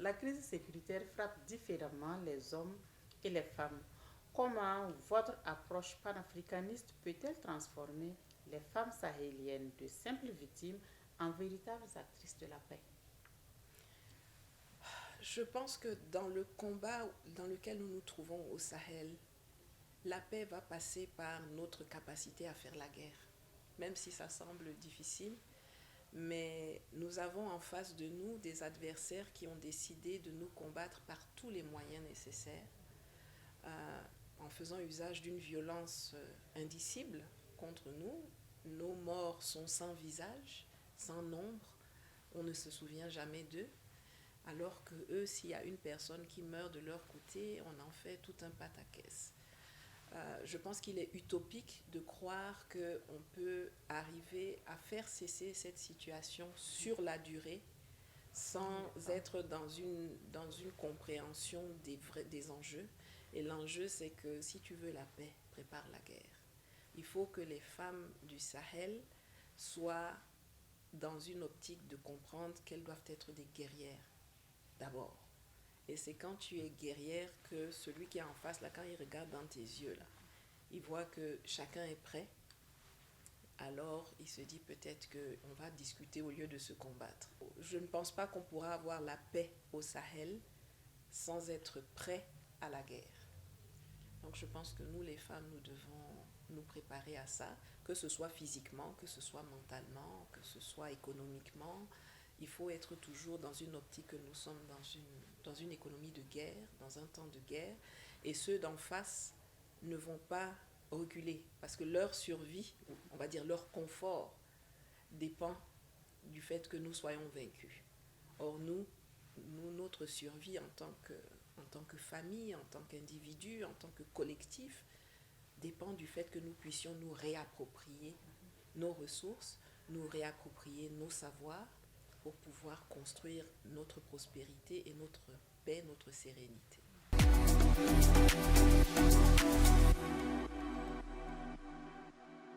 la crise sécuritaire frappe différemment les hommes et les femmes. Comment votre approche panafricaniste peut-elle transformer les femmes sahéliennes de simples victimes en véritables actrices de la paix? Je pense que dans le combat dans lequel nous nous trouvons au Sahel, la paix va passer par notre capacité à faire la guerre. Même si ça semble difficile, mais nous avons en face de nous des adversaires qui ont décidé de nous combattre par tous les moyens nécessaires, euh, en faisant usage d'une violence indicible contre nous. Nos morts sont sans visage, sans nombre, on ne se souvient jamais d'eux, alors que eux, s'il y a une personne qui meurt de leur côté, on en fait tout un pataquès. Je pense qu'il est utopique de croire qu'on peut arriver à faire cesser cette situation sur la durée sans être dans une compréhension des enjeux. Et l'enjeu, c'est que si tu veux la paix, prépare la guerre. Il faut que les femmes du Sahel soient dans une optique de comprendre qu'elles doivent être des guerrières d'abord. Et c'est quand tu es guerrière que celui qui est en face, là, quand il regarde dans tes yeux, là, il voit que chacun est prêt. Alors, il se dit peut-être qu'on va discuter au lieu de se combattre. Je ne pense pas qu'on pourra avoir la paix au Sahel sans être prêt à la guerre. Donc, je pense que nous, les femmes, nous devons nous préparer à ça, que ce soit physiquement, que ce soit mentalement, que ce soit économiquement. Il faut être toujours dans une optique que nous sommes dans une économie de guerre, dans un temps de guerre, et ceux d'en face ne vont pas reculer, parce que leur survie, on va dire leur confort, dépend du fait que nous soyons vaincus. Or, notre survie en tant que famille, en tant qu'individu, en tant que collectif, dépend du fait que nous puissions nous réapproprier nos ressources, nous réapproprier nos savoirs pour pouvoir construire notre prospérité et notre paix, notre sérénité.